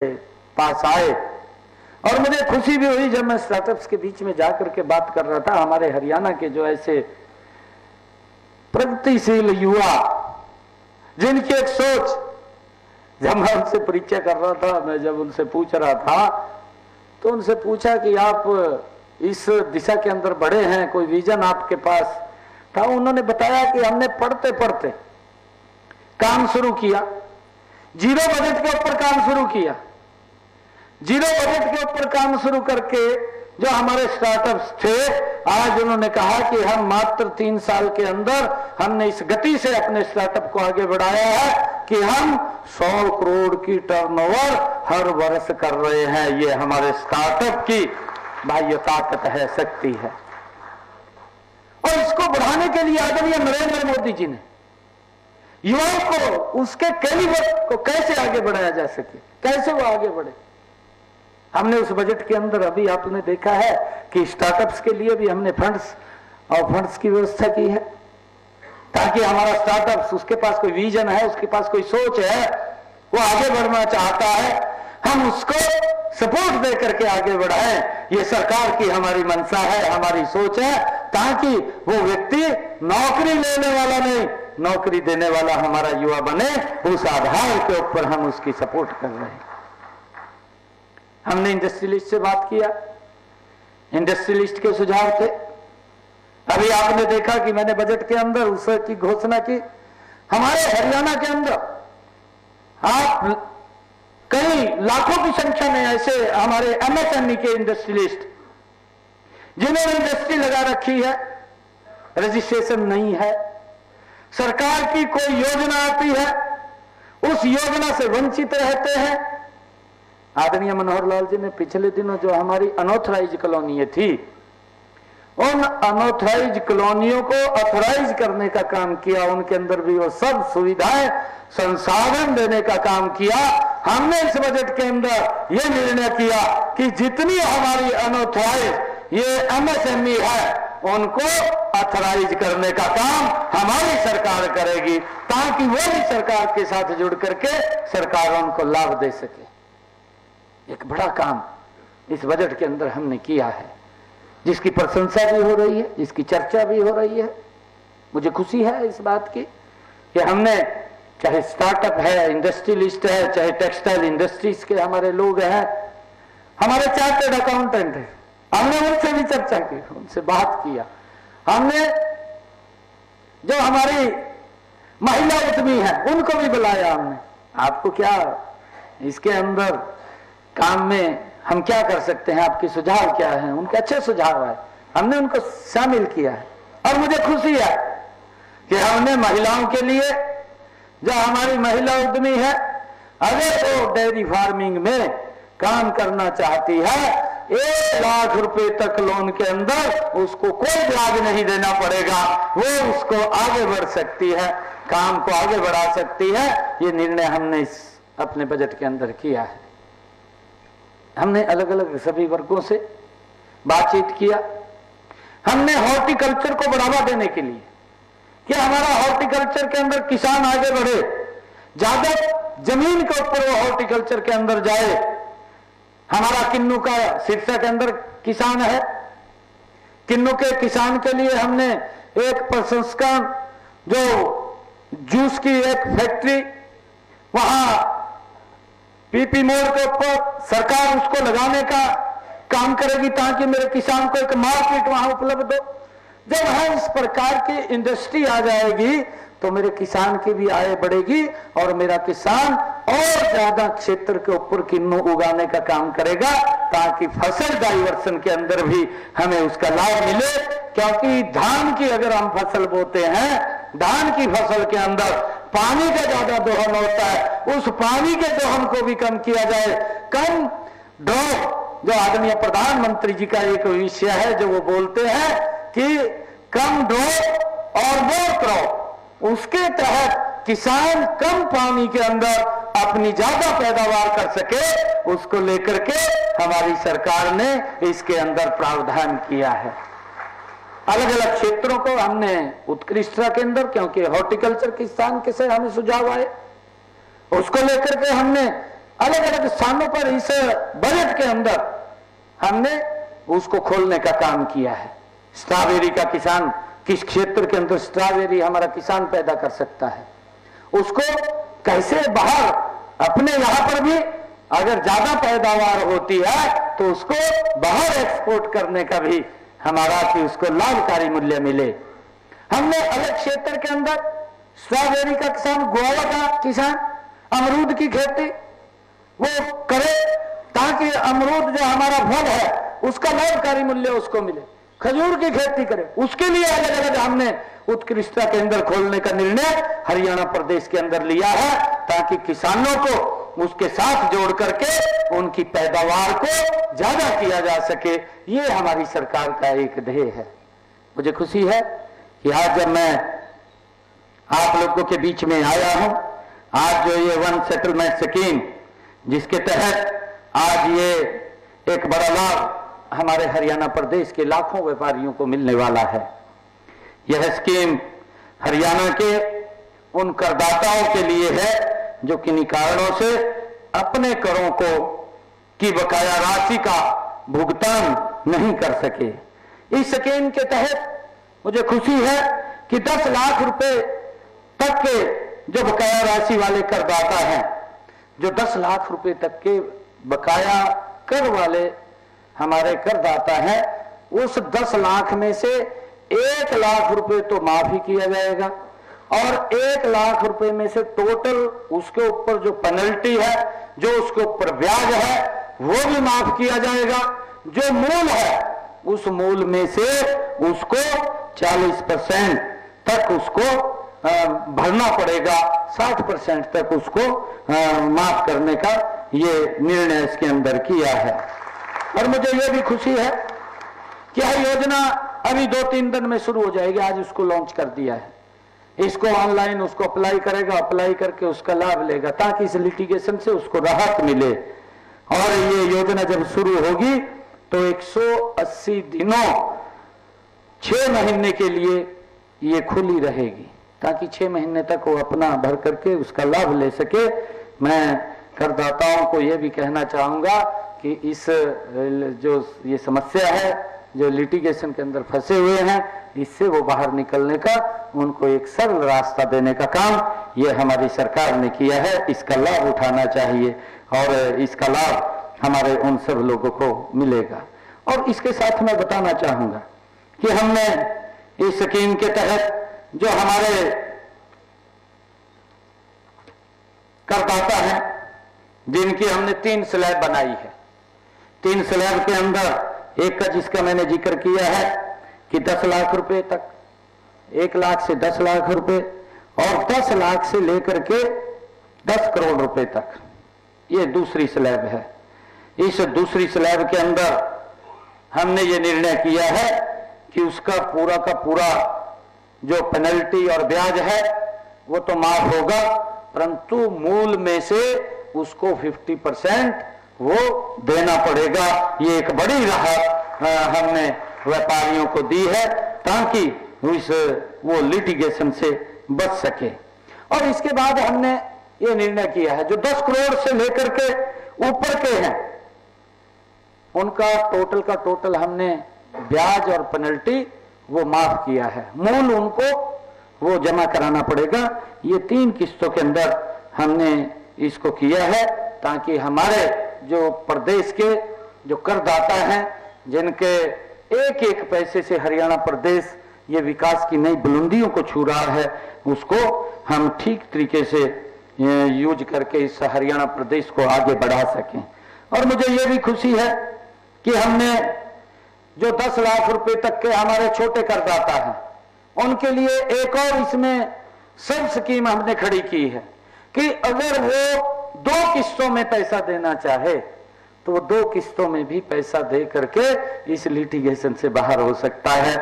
पास आए और मुझे खुशी भी हुई जब मैं स्टार्टअप्स के बीच में जाकर के बात कर रहा था। हमारे हरियाणा के जो ऐसे प्रगतिशील युवा जिनकी एक सोच, जब मैं उनसे परिचय कर रहा था, मैं जब उनसे पूछ रहा था तो उनसे पूछा कि आप इस दिशा के अंदर बढ़े हैं, कोई विजन आपके पास था? उन्होंने बताया कि हमने पढ़ते पढ़ते काम शुरू किया, जीरो बजट के ऊपर काम शुरू किया। जीरो बजट के ऊपर काम शुरू करके जो हमारे स्टार्टअप्स थे, आज उन्होंने कहा कि हम मात्र 3 साल के अंदर हमने इस गति से अपने स्टार्टअप को आगे बढ़ाया है कि हम 100 करोड़ की टर्नओवर हर वर्ष कर रहे हैं। ये हमारे स्टार्टअप की बाह्य ताकत है, शक्ति है। और इसको बढ़ाने के लिए आदरणीय नरेंद्र मोदी जी ने युवाओं को उसके कैलिबर को कैसे आगे बढ़ाया जा सके, कैसे वो आगे बढ़े। हमने उस बजट के अंदर अभी आपने देखा है कि स्टार्टअप्स के लिए भी हमने फंड्स की व्यवस्था की है, ताकि हमारा स्टार्टअप्स, उसके पास कोई विजन है, उसके पास कोई सोच है, वो आगे बढ़ना चाहता है, हम उसको सपोर्ट दे करके आगे बढ़ाएं। ये सरकार की हमारी मंशा है, हमारी सोच है, ताकि वो व्यक्ति नौकरी लेने वाला नहीं, नौकरी देने वाला हमारा युवा बने। उस आधार के ऊपर हम उसकी सपोर्ट कर रहे हैं। हमने इंडस्ट्रियलिस्ट से बात किया, इंडस्ट्रियलिस्ट के सुझाव थे। अभी आपने देखा कि मैंने बजट के अंदर उसकी घोषणा की। हमारे हरियाणा के अंदर आप कई लाखों की संख्या में ऐसे हमारे एमएसएमई के इंडस्ट्रियलिस्ट जिन्होंने इंडस्ट्री लगा रखी है, रजिस्ट्रेशन नहीं है, सरकार की कोई योजना आती है उस योजना से वंचित रहते हैं। आदरणीय मनोहर लाल जी ने पिछले दिनों जो हमारी अनऑथराइज कॉलोनी थी, उन अनऑथराइज कॉलोनियों को ऑथराइज करने का काम किया, उनके अंदर भी वो सब सुविधाएं, संसाधन देने का काम किया। हमने इस बजट के अंदर ये निर्णय किया कि जितनी हमारी अनऑथराइज ये एमएसएमई है, उनको ऑथराइज करने का काम हमारी सरकार करेगी, ताकि वो भी सरकार के साथ जुड़ करके सरकार उनको लाभ दे सके। एक बड़ा काम इस बजट के अंदर हमने किया है, जिसकी प्रशंसा भी हो रही है, जिसकी चर्चा भी हो रही है। मुझे खुशी है इस बात की कि हमने, चाहे स्टार्टअप है, इंडस्ट्रियलिस्ट है, चाहे टेक्सटाइल इंडस्ट्रीज के हमारे लोग हैं, हमारे चार्टर्ड अकाउंटेंट है, हमने उनसे भी चर्चा की, उनसे बात किया। हमने जो हमारी महिला उद्यमी है उनको भी बुलाया। हमने आपको क्या इसके अंदर काम में हम क्या कर सकते हैं, आपके सुझाव क्या हैं? उनके अच्छे सुझाव है, हमने उनको शामिल किया है। और मुझे खुशी है कि हमने महिलाओं के लिए, जो हमारी महिला उद्यमी है, अगर वो डेयरी फार्मिंग में काम करना चाहती है, 1 लाख रुपए तक लोन के अंदर उसको कोई ब्याज नहीं देना पड़ेगा, वो उसको आगे बढ़ सकती है, काम को आगे बढ़ा सकती है। ये निर्णय हमने इस अपने बजट के अंदर किया है। हमने अलग अलग सभी वर्गों से बातचीत किया। हमने हॉर्टिकल्चर को बढ़ावा देने के लिए कि हमारा हॉर्टिकल्चर के अंदर किसान आगे बढ़े, ज्यादा जमीन के ऊपर वो हॉर्टिकल्चर के अंदर जाए। हमारा किन्नू का सिरसा के अंदर किसान है, किन्नू के किसान के लिए हमने एक प्रसंस्करण, जो जूस की एक फैक्ट्री वहां पीपी मोड़ के ऊपर सरकार उसको लगाने का काम करेगी, ताकि मेरे किसान को एक मार्केट वहां उपलब्ध हो। जब वहां इस प्रकार की इंडस्ट्री आ जाएगी तो मेरे किसान की भी आय बढ़ेगी और मेरा किसान और ज्यादा क्षेत्र के ऊपर किन्नू उगाने का काम करेगा, ताकि फसल डाइवर्सन के अंदर भी हमें उसका लाभ मिले। क्योंकि धान की अगर हम फसल बोते हैं, धान की फसल के अंदर पानी का ज्यादा दोहन होता है, उस पानी के दोहन को भी कम किया जाए। कम ड्रॉप, जो आदरणीय प्रधानमंत्री जी का एक विषय है, जो वो बोलते हैं कि कम ड्रॉप और मोर क्रॉप, उसके तहत किसान कम पानी के अंदर अपनी ज्यादा पैदावार कर सके, उसको लेकर के हमारी सरकार ने इसके अंदर प्रावधान किया है। अलग अलग क्षेत्रों को हमने उत्कृष्टता के अंदर, क्योंकि हॉर्टिकल्चर किसान के से हमें सुझाव आए, उसको लेकर के हमने अलग अलग स्थानों पर इस बजट के अंदर हमने उसको खोलने का काम किया है। स्ट्रॉबेरी का किसान, किस क्षेत्र के अंदर स्ट्रॉबेरी हमारा किसान पैदा कर सकता है, उसको कैसे बाहर अपने यहां पर भी अगर ज्यादा पैदावार होती है तो उसको बाहर एक्सपोर्ट करने का भी हमारा कि उसको लाभकारी मूल्य मिले। हमने अलग क्षेत्र के अंदर स्ट्रॉबेरी का किसान, गुआवा का किसान, अमरूद की खेती वो करे ताकि अमरूद जो हमारा फल है उसका लाभकारी मूल्य उसको मिले। खजूर की खेती करे, उसके लिए अलग अलग हमने उत्कृष्टता केंद्र खोलने का निर्णय हरियाणा प्रदेश के अंदर लिया है ताकि किसानों को उसके साथ जोड़ करके उनकी पैदावार को ज्यादा किया जा सके। ये हमारी सरकार का एक ध्येय है। मुझे खुशी है कि आज जब मैं आप लोगों के बीच में आया हूं, आज जो ये वन सेटलमेंट स्कीम जिसके तहत आज ये एक बड़ा लाभ हमारे हरियाणा प्रदेश के लाखों व्यापारियों को मिलने वाला है। यह स्कीम हरियाणा के उन करदाताओं के लिए है जो किन्हीं कारणों से अपने करों को की बकाया राशि का भुगतान नहीं कर सके। इस स्कीम के तहत मुझे खुशी है कि 10 लाख रुपए तक के जो बकाया राशि वाले करदाता हैं, जो 10 लाख रुपए तक के बकाया कर वाले हमारे करदाता हैं, उस 10 लाख में से 1 लाख रुपए तो माफ ही किया जाएगा और 1 लाख रुपए में से टोटल उसके ऊपर जो पेनल्टी है, जो उसके ऊपर ब्याज है, वो भी माफ किया जाएगा। जो मूल है उस मूल में से उसको 40% तक उसको भरना पड़ेगा, 60% तक उसको माफ करने का ये निर्णय इसके अंदर किया है। और मुझे ये भी खुशी है कि यह योजना अभी 2-3 दिन में शुरू हो जाएगी। आज उसको लॉन्च कर दिया है, इसको ऑनलाइन उसको अप्लाई करेगा, अप्लाई करके उसका लाभ लेगा ताकि इस लिटिगेशन से उसको राहत मिले। और ये योजना जब शुरू होगी तो 180 दिनों 6 महीने के लिए ये खुली रहेगी ताकि 6 महीने तक वो अपना भर करके उसका लाभ ले सके। मैं करदाताओं को ये भी कहना चाहूंगा कि इस जो ये समस्या है, जो लिटिगेशन के अंदर फंसे हुए हैं, इससे वो बाहर निकलने का उनको एक सरल रास्ता देने का काम ये हमारी सरकार ने किया है। इसका लाभ उठाना चाहिए और इसका लाभ हमारे उन सब लोगों को मिलेगा। और इसके साथ मैं बताना चाहूंगा कि हमने इस स्कीम के तहत जो हमारे करदाता हैं, जिनकी हमने 3 स्लैब बनाई है, 3 स्लैब के अंदर एक का जिसका मैंने जिक्र किया है कि 10 लाख रुपए तक, 1 लाख से 10 लाख रुपए और 10 लाख से लेकर के 10 करोड़ रुपए तक, ये दूसरी स्लैब है। इस दूसरी स्लैब के अंदर हमने ये निर्णय किया है कि उसका पूरा का पूरा जो पेनल्टी और ब्याज है वो तो माफ होगा, परंतु मूल में से उसको 50% वो देना पड़ेगा। ये एक बड़ी राहत हमने व्यापारियों को दी है ताकि वो लिटिगेशन से बच सके। और इसके बाद हमने ये निर्णय किया है जो 10 करोड़ से लेकर के ऊपर के हैं उनका टोटल का टोटल हमने ब्याज और पेनल्टी वो माफ किया है, मूल उनको वो जमा कराना पड़ेगा। ये 3 किस्तों के अंदर हमने इसको किया है ताकि हमारे जो प्रदेश के जो करदाता हैं, जिनके एक एक पैसे से हरियाणा प्रदेश ये विकास की नई बुलंदियों को छू रहा है, उसको हम ठीक तरीके से यूज करके इस हरियाणा प्रदेश को आगे बढ़ा सकें। और मुझे ये भी खुशी है कि हमने जो 10 लाख रुपए तक के हमारे छोटे करदाता हैं उनके लिए एक और इसमें सब स्कीम हमने खड़ी की है कि अगर वो 2 किस्तों में पैसा देना चाहे तो वो 2 किस्तों में भी पैसा दे करके इस लिटिगेशन से बाहर हो सकता है।